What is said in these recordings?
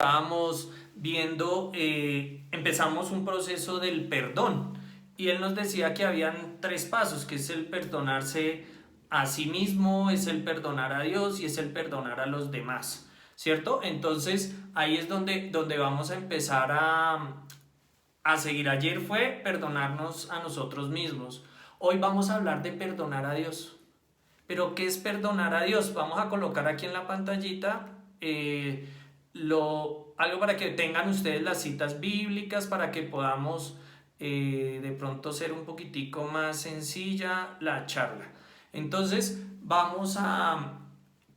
estábamos viendo, empezamos un proceso del perdón y él nos decía que habían tres pasos, que es el perdonarse a sí mismo, es el perdonar a Dios y es el perdonar a los demás, ¿cierto? Entonces ahí es donde vamos a empezar a seguir. Ayer fue perdonarnos a nosotros mismos. Hoy vamos a hablar de perdonar a Dios. Pero ¿qué es perdonar a Dios? Vamos a colocar aquí en la pantallita algo para que tengan ustedes las citas bíblicas, para que podamos de pronto ser un poquitico más sencilla la charla. Entonces vamos a...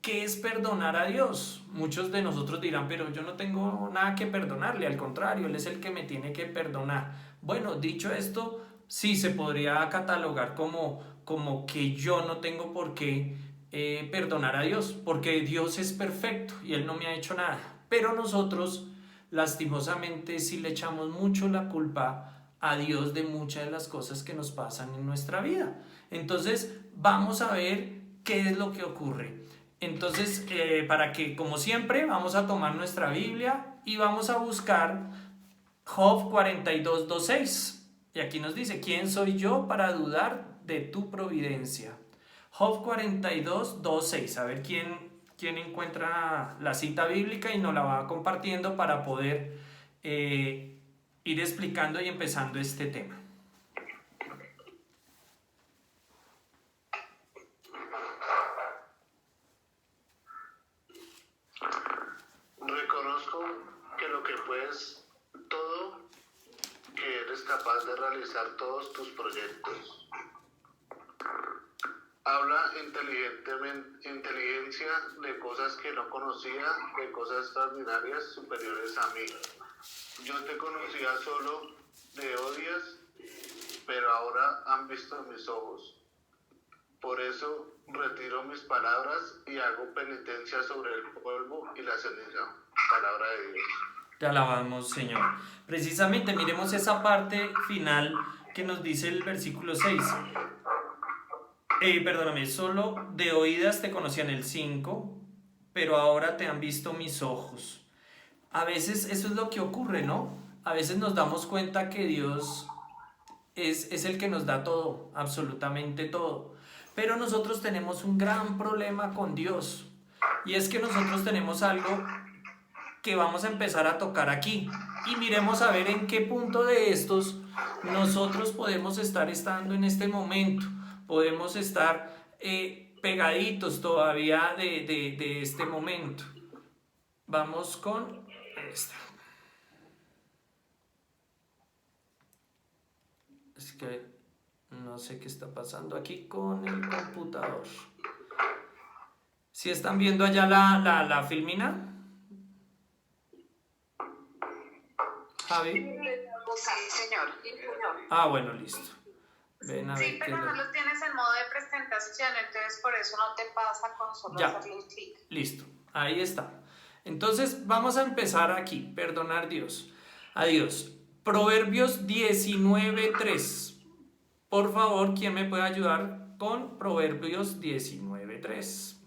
¿Qué es perdonar a Dios? Muchos de nosotros dirán, pero yo no tengo nada que perdonarle, al contrario, Él es el que me tiene que perdonar. Bueno, dicho esto, sí se podría catalogar como que yo no tengo por qué perdonar a Dios, porque Dios es perfecto y Él no me ha hecho nada. Pero nosotros, lastimosamente, sí le echamos mucho la culpa a Dios de muchas de las cosas que nos pasan en nuestra vida. Entonces, vamos a ver qué es lo que ocurre. Entonces, para que, como siempre, vamos a tomar nuestra Biblia y vamos a buscar Job 42, 2, 6. Y aquí nos dice, ¿quién soy yo para dudar de tu providencia? Job 42, 2, 6. A ver quién encuentra la cita bíblica y nos la va compartiendo para poder ir explicando y empezando este tema. Reconozco que lo que puedes todo, que eres capaz de realizar todos tus proyectos. Habla inteligencia de cosas que no conocía, de cosas extraordinarias superiores a mí. Yo te conocía solo de odias, pero ahora han visto mis ojos. Por eso retiro mis palabras y hago penitencia sobre el polvo y la ceniza. Palabra de Dios. Te alabamos, Señor. Precisamente miremos esa parte final que nos dice el versículo 6. Perdóname, solo de oídas te conocían el 5, pero ahora te han visto mis ojos. A veces eso es lo que ocurre, ¿no? A veces nos damos cuenta que Dios es el que nos da todo, absolutamente todo. Pero nosotros tenemos un gran problema con Dios. Y es que nosotros tenemos algo que vamos a empezar a tocar aquí. Y miremos a ver en qué punto de estos nosotros podemos estar estando en este momento. Podemos estar pegaditos todavía de este momento. Vamos con esta. Es que no sé qué está pasando aquí con el computador. ¿Sí están viendo allá la filmina? Javi. Sí, señor. Ah, bueno, listo. Ven a ver Sí, pero no lo tienes en modo de presentación, entonces por eso no te pasa con solo hacerle un clic. Listo, ahí está. Entonces vamos a empezar aquí, perdonar a Dios. Proverbios 19:3. Por favor, ¿quién me puede ayudar con Proverbios 19:3?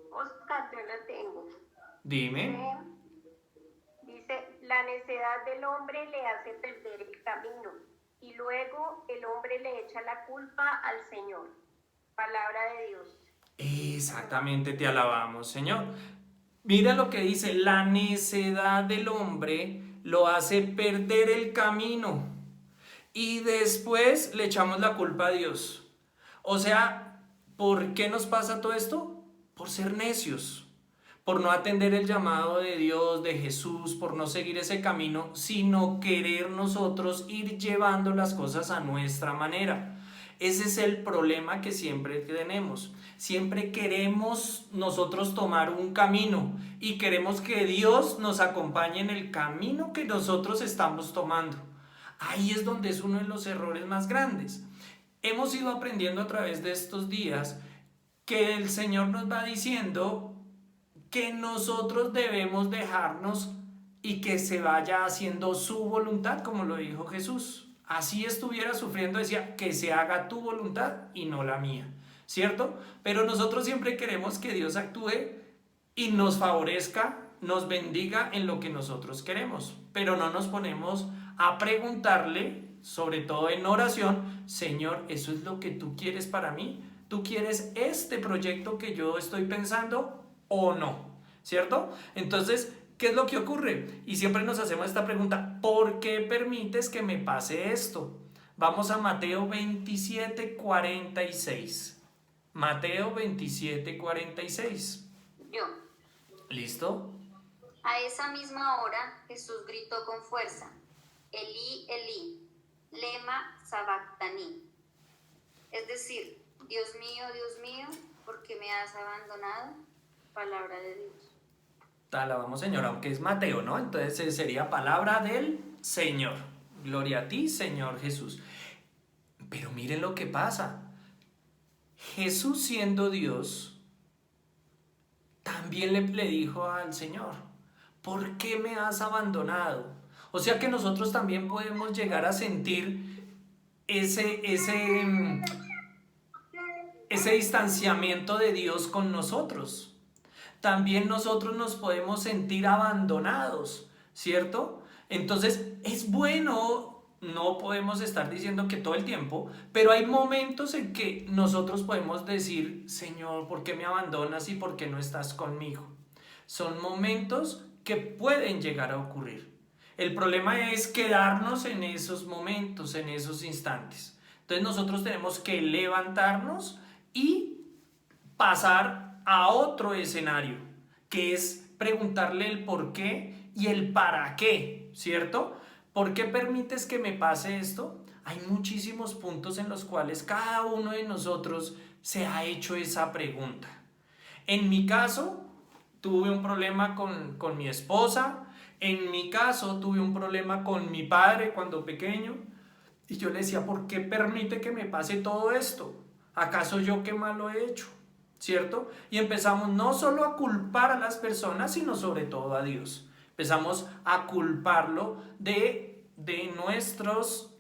Oscar, yo lo tengo. Dime. Dice, la necedad del hombre le hace perder el camino y luego el hombre le echa la culpa al Señor. Palabra de Dios. Exactamente, te alabamos, Señor. Mira lo que dice, la necedad del hombre lo hace perder el camino y después le echamos la culpa a Dios. O sea, ¿por qué nos pasa todo esto? Por ser necios, por no atender el llamado de Dios, de Jesús, por no seguir ese camino, sino querer nosotros ir llevando las cosas a nuestra manera. Ese es el problema que siempre tenemos. Siempre queremos nosotros tomar un camino y queremos que Dios nos acompañe en el camino que nosotros estamos tomando. Ahí es donde es uno de los errores más grandes. Hemos ido aprendiendo a través de estos días que el Señor nos va diciendo que nosotros debemos dejarnos y que se vaya haciendo su voluntad, como lo dijo Jesús. Así estuviera sufriendo, decía, que se haga tu voluntad y no la mía, ¿cierto? Pero nosotros siempre queremos que Dios actúe y nos favorezca nos bendiga en lo que nosotros queremos, pero no nos ponemos a preguntarle, sobre todo en oración, Señor, ¿eso es lo que tú quieres para mí? ¿Tú quieres este proyecto que yo estoy pensando o no? ¿Cierto? Entonces, ¿qué es lo que ocurre? Y siempre nos hacemos esta pregunta, ¿por qué permites que me pase esto? Vamos a Mateo 27:46. Mateo 27:46. Yo. ¿Listo? A esa misma hora Jesús gritó con fuerza, Elí, Elí, lema sabactani. Es decir, Dios mío, ¿por qué me has abandonado? Palabra de Dios. Te alabamos, Señor, aunque es Mateo, ¿no? Entonces sería palabra del Señor. Gloria a ti, Señor Jesús. Pero miren lo que pasa. Jesús, siendo Dios, también le dijo al Señor, ¿por qué me has abandonado? O sea que nosotros también podemos llegar a sentir ese distanciamiento de Dios con nosotros. También nosotros nos podemos sentir abandonados, ¿cierto? Entonces es bueno, no podemos estar diciendo que todo el tiempo, pero hay momentos en que nosotros podemos decir, Señor, ¿por qué me abandonas y por qué no estás conmigo? Son momentos que pueden llegar a ocurrir. El problema es quedarnos en esos momentos, en esos instantes. Entonces nosotros tenemos que levantarnos y pasar a otro escenario, que es preguntarle el por qué y el para qué, ¿cierto? ¿Por qué permites que me pase esto? Hay muchísimos puntos en los cuales cada uno de nosotros se ha hecho esa pregunta. En mi caso, tuve un problema con mi esposa. En mi caso, tuve un problema con mi padre cuando pequeño. Y yo le decía, ¿por qué permite que me pase todo esto? ¿Acaso yo qué malo he hecho? ¿Cierto? Y empezamos no solo a culpar a las personas, sino sobre todo a Dios. Empezamos a culparlo de nuestros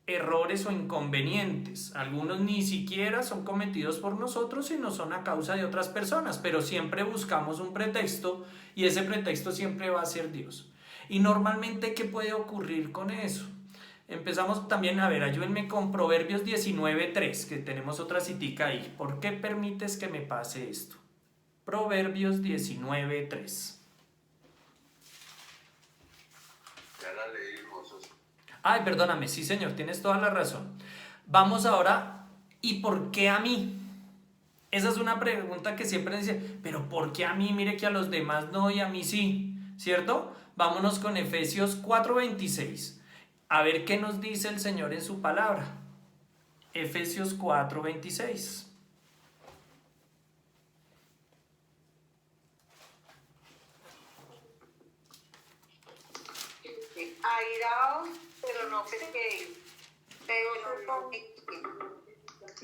errores o inconvenientes. Algunos ni siquiera son cometidos por nosotros, sino son a causa de otras personas, pero siempre buscamos un pretexto y ese pretexto siempre va a ser Dios. Y normalmente, ¿qué puede ocurrir con eso? Empezamos también, a ver, ayúdenme con Proverbios 19:3, que tenemos otra citica ahí. ¿Por qué permites que me pase esto? Proverbios 19:3. Ya la leí, Jesús. Ay, perdóname, sí señor, tienes toda la razón. Vamos ahora, ¿y por qué a mí? Esa es una pregunta que siempre dice, pero ¿por qué a mí? Mire que a los demás no y a mí sí, ¿cierto? Vámonos con Efesios 4:26. A ver qué nos dice el Señor en su palabra. Efesios 4:26. Airaos, pero no pequéis,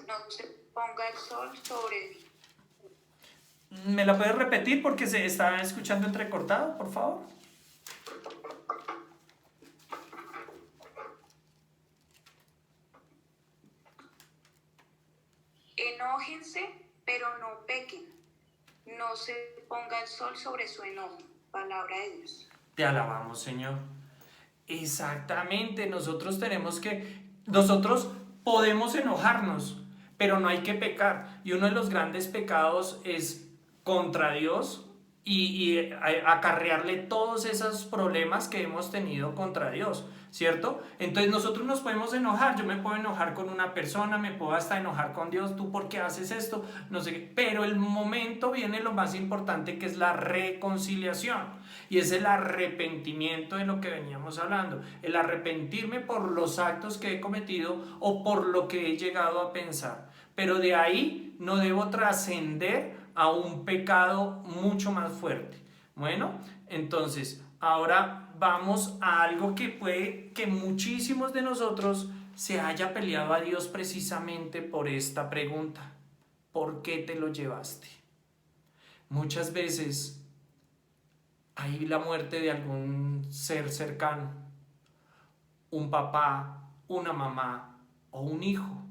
no se ponga el sol sobre mí. ¿Me la puedes repetir porque se está escuchando entrecortado, por favor? Enójense, pero no pequen. No se ponga el sol sobre su enojo. Palabra de Dios. Te alabamos, Señor. Exactamente, nosotros podemos enojarnos, pero no hay que pecar. Y uno de los grandes pecados es contra Dios y acarrearle todos esos problemas que hemos tenido contra Dios, ¿cierto? Entonces nosotros nos podemos enojar, yo me puedo enojar con una persona, me puedo hasta enojar con Dios, ¿tú por qué haces esto? No sé qué, pero el momento viene lo más importante, que es la reconciliación, y es el arrepentimiento de lo que veníamos hablando, el arrepentirme por los actos que he cometido o por lo que he llegado a pensar, pero de ahí no debo trascender a un pecado mucho más fuerte. Bueno, entonces ahora vamos a algo que puede que muchísimos de nosotros se haya peleado a Dios precisamente por esta pregunta: ¿por qué te lo llevaste? Muchas veces hay la muerte de algún ser cercano, un papá, una mamá o un hijo,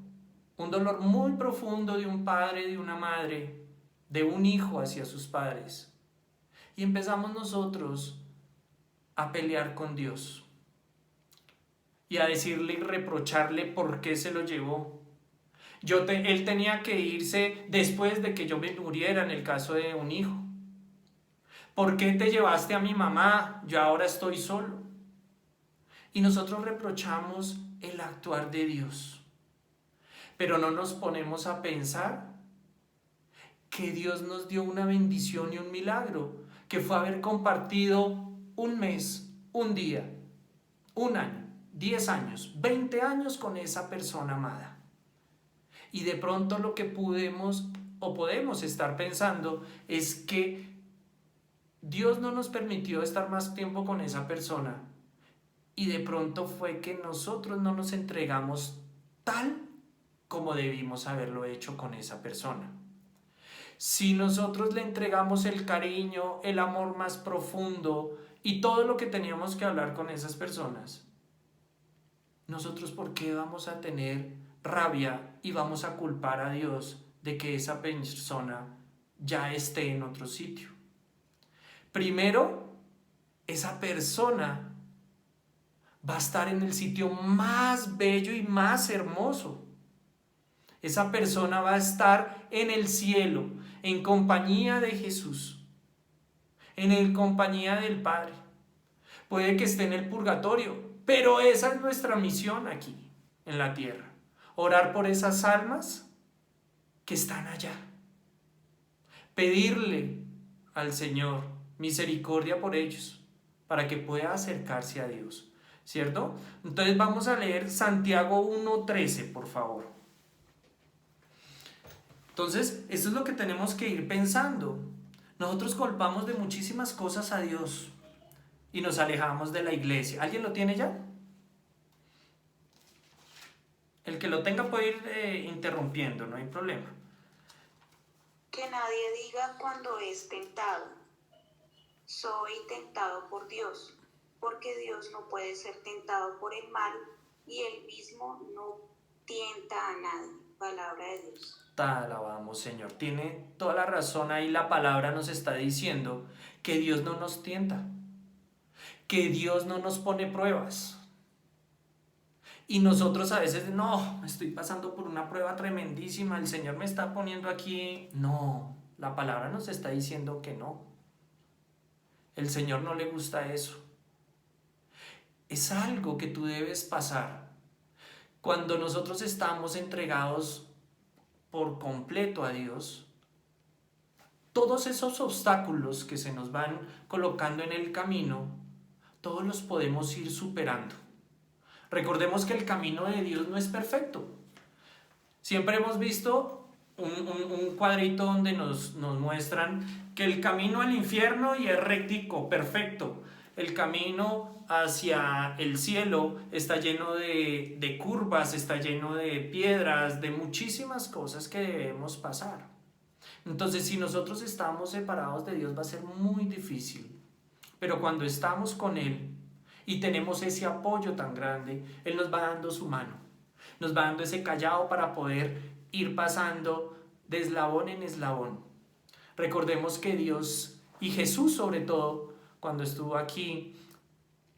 un dolor muy profundo de un padre, de una madre, de un hijo hacia sus padres. Y empezamos nosotros a pelear con Dios y a decirle y reprocharle por qué se lo llevó. Él tenía que irse después de que yo me muriera en el caso de un hijo. ¿Por qué te llevaste a mi mamá? Yo ahora estoy solo. Y nosotros reprochamos el actuar de Dios. Pero no nos ponemos a pensar que Dios nos dio una bendición y un milagro, que fue haber compartido un mes, un día, un año, 10 años, 20 años con esa persona amada. Y de pronto lo que podemos estar pensando es que Dios no nos permitió estar más tiempo con esa persona y de pronto fue que nosotros no nos entregamos tal como debimos haberlo hecho con esa persona. Si nosotros le entregamos el cariño, el amor más profundo y todo lo que teníamos que hablar con esas personas, nosotros ¿por qué vamos a tener rabia y vamos a culpar a Dios de que esa persona ya esté en otro sitio? Primero, esa persona va a estar en el sitio más bello y más hermoso. Esa persona va a estar en el cielo, en compañía de Jesús, en compañía del Padre. Puede que esté en el purgatorio, pero esa es nuestra misión aquí, en la tierra. Orar por esas almas que están allá. Pedirle al Señor misericordia por ellos, para que pueda acercarse a Dios, ¿cierto? Entonces vamos a leer Santiago 1:13, por favor. Entonces, esto es lo que tenemos que ir pensando. Nosotros culpamos de muchísimas cosas a Dios y nos alejamos de la iglesia. ¿Alguien lo tiene ya? El que lo tenga puede ir interrumpiendo, no hay problema. Que nadie diga cuando es tentado: soy tentado por Dios, porque Dios no puede ser tentado por el mal y él mismo no tienta a nadie. Palabra de Dios. Te alabamos, Señor. Tiene toda la razón ahí. La palabra nos está diciendo que Dios no nos tienta, que Dios no nos pone pruebas. Y nosotros a veces, no, estoy pasando por una prueba tremendísima, el Señor me está poniendo aquí. No, la palabra nos está diciendo que no. El Señor no le gusta eso. Es algo que tú debes pasar. Cuando nosotros estamos entregados por completo a Dios, todos esos obstáculos que se nos van colocando en el camino, todos los podemos ir superando. Recordemos que el camino de Dios no es perfecto. Siempre hemos visto un cuadrito donde nos muestran que el camino al infierno y es rectico, perfecto. El camino hacia el cielo está lleno de curvas, está lleno de piedras, de muchísimas cosas que debemos pasar. Entonces, si nosotros estamos separados de Dios va a ser muy difícil. Pero cuando estamos con Él y tenemos ese apoyo tan grande, Él nos va dando su mano, nos va dando ese callado para poder ir pasando de eslabón en eslabón. Recordemos que Dios y Jesús sobre todo, cuando estuvo aquí,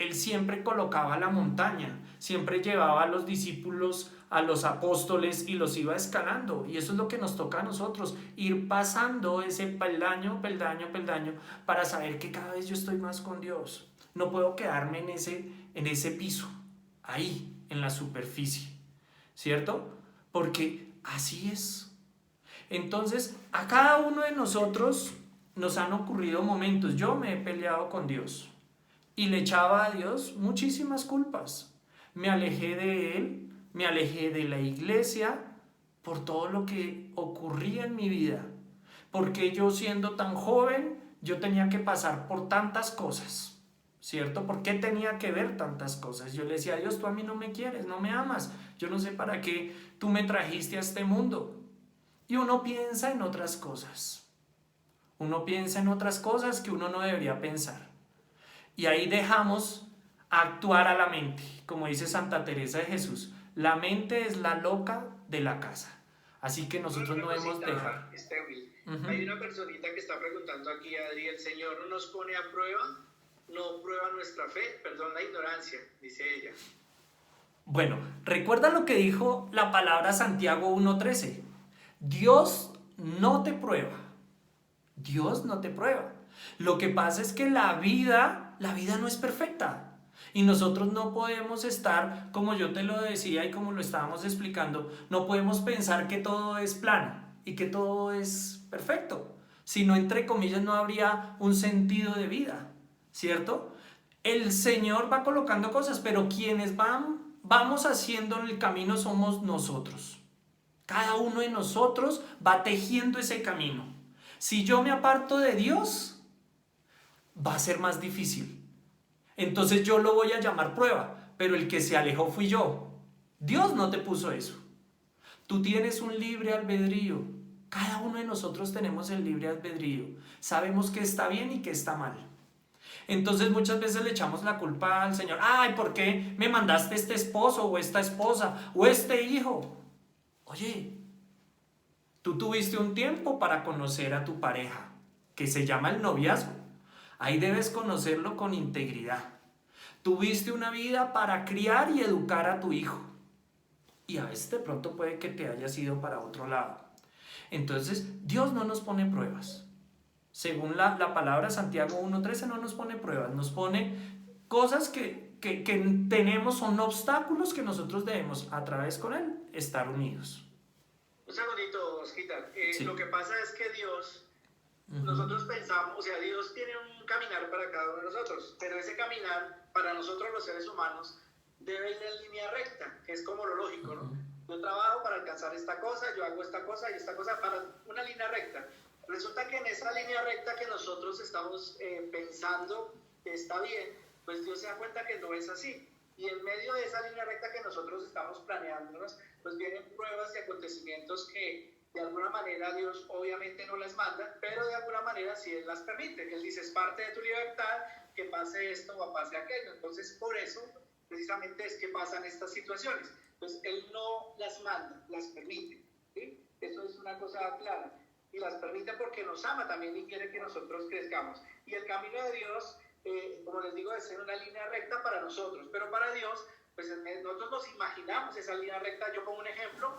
Él siempre colocaba la montaña, siempre llevaba a los discípulos, a los apóstoles y los iba escalando. Y eso es lo que nos toca a nosotros, ir pasando ese peldaño para saber que cada vez yo estoy más con Dios. No puedo quedarme en ese piso, ahí, en la superficie, ¿cierto? Porque así es. Entonces, a cada uno de nosotros nos han ocurrido momentos. Yo me he peleado con Dios y le echaba a Dios muchísimas culpas. Me alejé de Él, me alejé de la iglesia por todo lo que ocurría en mi vida. Porque yo siendo tan joven, yo tenía que pasar por tantas cosas, ¿cierto? ¿Por qué tenía que ver tantas cosas? Yo le decía a Dios, tú a mí no me quieres, no me amas. Yo no sé para qué tú me trajiste a este mundo. Y uno piensa en otras cosas. Uno piensa en otras cosas que uno no debería pensar. Y ahí dejamos actuar a la mente. Como dice Santa Teresa de Jesús, la mente es la loca de la casa. Así que nosotros no debemos dejar. Hay una personita que está preguntando aquí, Adri, ¿el Señor no nos pone a prueba? No prueba nuestra fe, perdón la ignorancia, dice ella. Bueno, recuerda lo que dijo la palabra Santiago 1:13. Dios no te prueba. Dios no te prueba. Lo que pasa es que la vida no es perfecta. Y nosotros no podemos estar, como yo te lo decía y como lo estábamos explicando, no podemos pensar que todo es plano y que todo es perfecto. Si no, entre comillas, no habría un sentido de vida, ¿cierto? El Señor va colocando cosas, pero quienes vamos haciendo en el camino somos nosotros. Cada uno de nosotros va tejiendo ese camino. Si yo me aparto de Dios, va a ser más difícil. Entonces yo lo voy a llamar prueba, pero el que se alejó fui yo. Dios no te puso eso. Tú tienes un libre albedrío. Cada uno de nosotros tenemos el libre albedrío. Sabemos qué está bien y qué está mal. Entonces muchas veces le echamos la culpa al Señor. Ay, ¿por qué me mandaste este esposo o esta esposa o este hijo? Oye, tú tuviste un tiempo para conocer a tu pareja, que se llama el noviazgo. Ahí debes conocerlo con integridad. Tuviste una vida para criar y educar a tu hijo. Y a veces de pronto puede que te hayas ido para otro lado. Entonces, Dios no nos pone pruebas. Según la palabra Santiago 1:13, no nos pone pruebas. Nos pone cosas que tenemos, son obstáculos que nosotros debemos, a través con Él, estar unidos. Un segundito, Osquita. Sí. Lo que pasa es que Dios, nosotros pensamos, o sea, Dios tiene un caminar para cada uno de nosotros, pero ese caminar, para nosotros los seres humanos, debe ir en línea recta, que es como lo lógico, ¿no? Yo trabajo para alcanzar esta cosa, yo hago esta cosa y esta cosa para una línea recta. Resulta que en esa línea recta que nosotros estamos pensando que está bien, pues Dios se da cuenta que no es así. Y en medio de esa línea recta que nosotros estamos planeándonos, pues vienen pruebas y acontecimientos que de alguna manera Dios obviamente no las manda, pero de alguna manera sí Él las permite. Él dice, es parte de tu libertad que pase esto o pase aquello. Entonces, por eso, precisamente es que pasan estas situaciones. Pues Él no las manda, las permite, ¿sí? Eso es una cosa clara. Y las permite porque nos ama también y quiere que nosotros crezcamos. Y el camino de Dios, como les digo, es en una línea recta para nosotros, pero para Dios, pues nosotros nos imaginamos esa línea recta. Yo pongo un ejemplo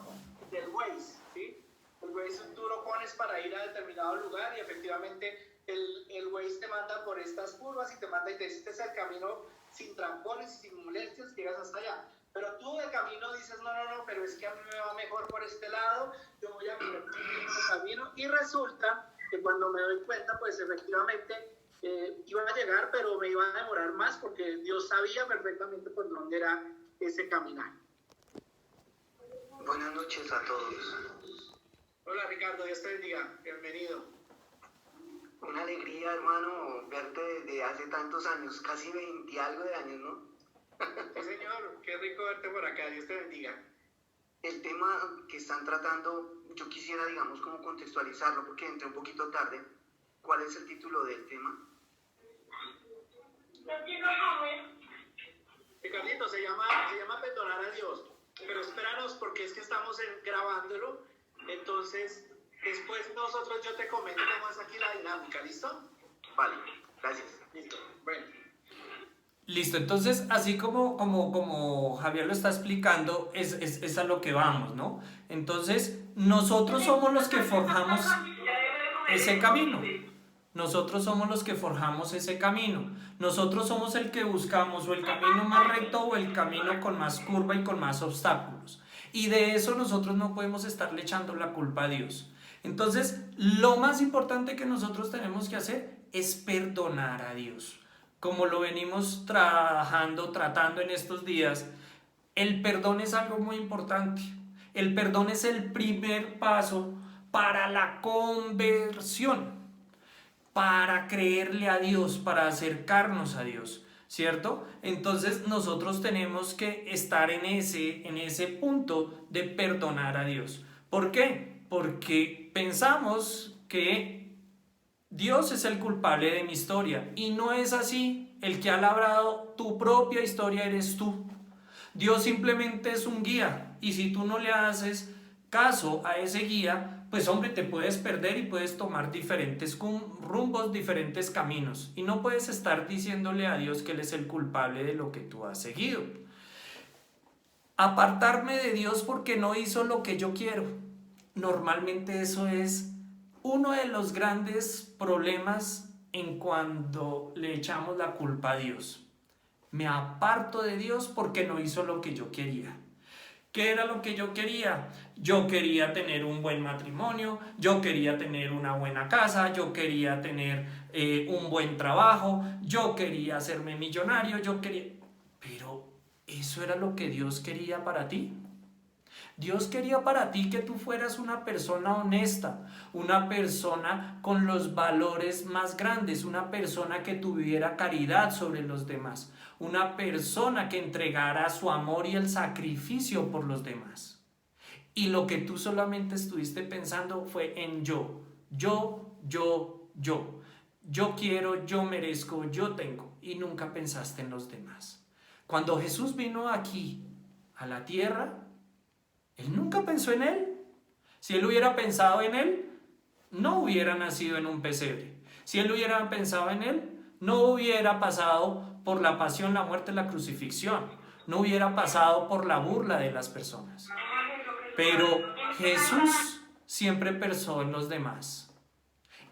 del Waze, ¿sí? El Waze tú lo pones para ir a determinado lugar y efectivamente el Waze te manda por estas curvas y te manda y te dice, este es el camino sin trampones y sin molestias, llegas hasta allá. Pero tú de camino dices, no, pero es que a mí me va mejor por este lado, yo voy a mirar por este camino. Y resulta que cuando me doy cuenta, pues efectivamente iba a llegar, pero me iba a demorar más porque Dios sabía perfectamente por dónde era ese caminar. Buenas noches a todos. Hola Ricardo, Dios te bendiga, bienvenido. Una alegría, hermano, verte desde hace tantos años, casi 20 y algo de años, ¿no? Sí, señor, qué rico verte por acá, Dios te bendiga. El tema que están tratando, yo quisiera, digamos, como contextualizarlo, porque entré un poquito tarde. ¿Cuál es el título del tema? Ricardito, se llama perdonar a Dios, pero espéranos porque es que estamos grabándolo, entonces después yo te comento cómo es aquí la dinámica, ¿listo? Vale, gracias. Listo, bueno. Listo, entonces así como Javier lo está explicando, es a lo que vamos, ¿no? Entonces nosotros somos los que forjamos ese camino. Nosotros somos los que forjamos ese camino. Nosotros somos el que buscamos o el camino más recto o el camino con más curva y con más obstáculos. Y de eso nosotros no podemos estarle echando la culpa a Dios. Entonces, lo más importante que nosotros tenemos que hacer es perdonar a Dios. Como lo venimos tratando en estos días, el perdón es algo muy importante. El perdón es el primer paso para la conversión, para creerle a Dios, para acercarnos a Dios, ¿cierto? Entonces nosotros tenemos que estar en ese punto de perdonar a Dios. ¿Por qué? Porque pensamos que Dios es el culpable de mi historia y no es así. El que ha labrado tu propia historia eres tú. Dios simplemente es un guía y si tú no le haces caso a ese guía, pues hombre, te puedes perder y puedes tomar diferentes rumbos, diferentes caminos. Y no puedes estar diciéndole a Dios que Él es el culpable de lo que tú has seguido. Apartarme de Dios porque no hizo lo que yo quiero. Normalmente eso es uno de los grandes problemas en cuando le echamos la culpa a Dios. Me aparto de Dios porque no hizo lo que yo quería. ¿Qué era lo que yo quería? Yo quería tener un buen matrimonio, yo quería tener una buena casa, yo quería tener un buen trabajo, yo quería hacerme millonario, Pero, ¿eso era lo que Dios quería para ti? Dios quería para ti que tú fueras una persona honesta, una persona con los valores más grandes, una persona que tuviera caridad sobre los demás, una persona que entregara su amor y el sacrificio por los demás. Y lo que tú solamente estuviste pensando fue en yo. Yo quiero, yo merezco, yo tengo. Y nunca pensaste en los demás. Cuando Jesús vino aquí a la tierra, Él nunca pensó en Él. Si Él hubiera pensado en Él, no hubiera nacido en un pesebre. Si Él hubiera pensado en Él, no hubiera pasado por la pasión, la muerte, la crucifixión. No hubiera pasado por la burla de las personas. Pero Jesús siempre pensó en los demás,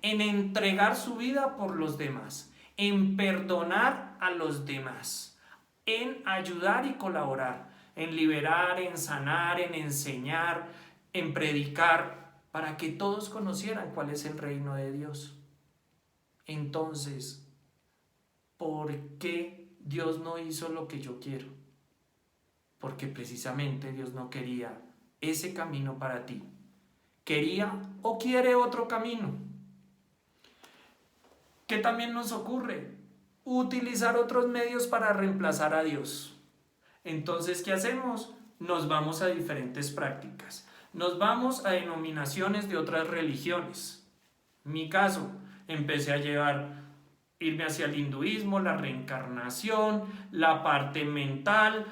en entregar su vida por los demás, en perdonar a los demás, en ayudar y colaborar, en liberar, en sanar, en enseñar, en predicar, para que todos conocieran cuál es el reino de Dios. Entonces, ¿por qué Dios no hizo lo que yo quiero? Porque precisamente Dios no quería ese camino para ti. Quería o quiere otro camino. ¿Qué también nos ocurre? Utilizar otros medios para reemplazar a Dios. Entonces, ¿qué hacemos? Nos vamos a diferentes prácticas. Nos vamos a denominaciones de otras religiones. En mi caso, empecé a irme hacia el hinduismo, la reencarnación, la parte mental,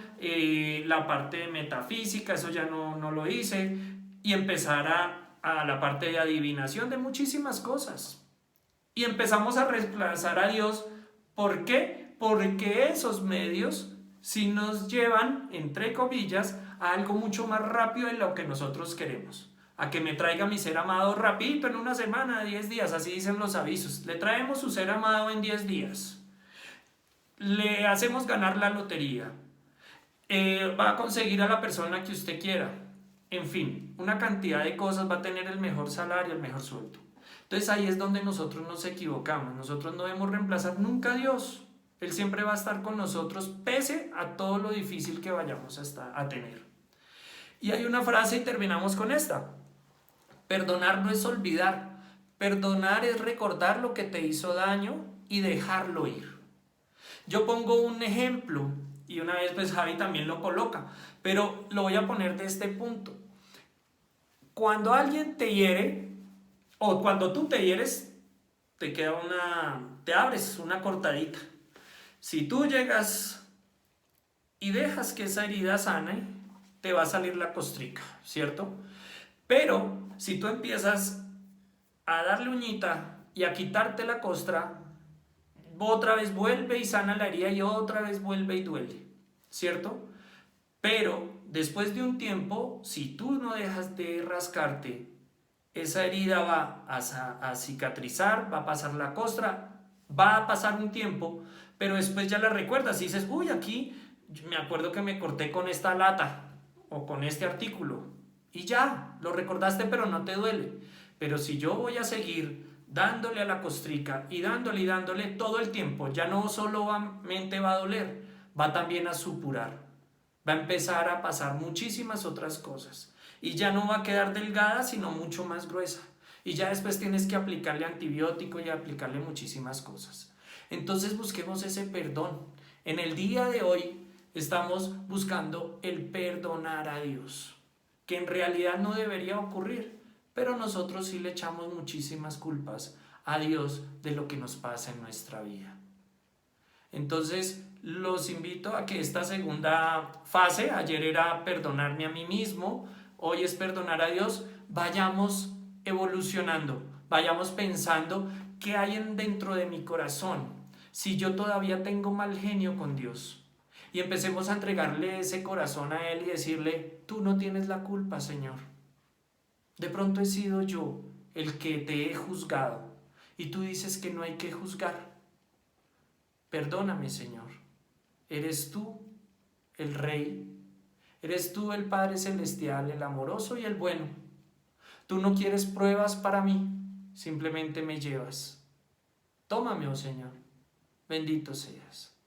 la parte metafísica, eso ya no lo hice, y empezar a la parte de adivinación de muchísimas cosas. Y empezamos a reemplazar a Dios. ¿Por qué? Porque esos medios sí nos llevan, entre comillas, a algo mucho más rápido de lo que nosotros queremos. A que me traiga mi ser amado rapidito en una semana, 10 días, así dicen los avisos. Le traemos su ser amado en 10 días. Le hacemos ganar la lotería. Va a conseguir a la persona que usted quiera. En fin, una cantidad de cosas, va a tener el mejor salario, el mejor sueldo. Entonces ahí es donde nosotros nos equivocamos. Nosotros no debemos reemplazar nunca a Dios. Él siempre va a estar con nosotros pese a todo lo difícil que vayamos a tener. Y hay una frase y terminamos con esta. Perdonar no es olvidar. Perdonar es recordar lo que te hizo daño y dejarlo ir. Yo pongo un ejemplo y una vez pues Javi también lo coloca, pero lo voy a poner de este punto. Cuando alguien te hiere o cuando tú te hieres, te abres una cortadita. Si tú llegas y dejas que esa herida sane, te va a salir la costrica, ¿cierto? Pero si tú empiezas a darle uñita y a quitarte la costra, otra vez vuelve y sana la herida y otra vez vuelve y duele, ¿cierto? Pero después de un tiempo, si tú no dejas de rascarte, esa herida va a cicatrizar, va a pasar la costra, va a pasar un tiempo, pero después ya la recuerdas y dices, uy, aquí me acuerdo que me corté con esta lata o con este artículo. Y ya, lo recordaste, pero no te duele. Pero si yo voy a seguir dándole a la costrica y dándole todo el tiempo, ya no solamente va a doler, va también a supurar. Va a empezar a pasar muchísimas otras cosas. Y ya no va a quedar delgada, sino mucho más gruesa. Y ya después tienes que aplicarle antibiótico y aplicarle muchísimas cosas. Entonces busquemos ese perdón. En el día de hoy estamos buscando el perdonar a Dios, que en realidad no debería ocurrir, pero nosotros sí le echamos muchísimas culpas a Dios de lo que nos pasa en nuestra vida. Entonces los invito a que esta segunda fase, ayer era perdonarme a mí mismo, hoy es perdonar a Dios, vayamos evolucionando, vayamos pensando qué hay dentro de mi corazón, si yo todavía tengo mal genio con Dios. Y empecemos a entregarle ese corazón a Él y decirle, tú no tienes la culpa, Señor. De pronto he sido yo el que te he juzgado y tú dices que no hay que juzgar. Perdóname, Señor. Eres tú el Rey. Eres tú el Padre Celestial, el amoroso y el bueno. Tú no quieres pruebas para mí, simplemente me llevas. Tómame, oh Señor. Bendito seas.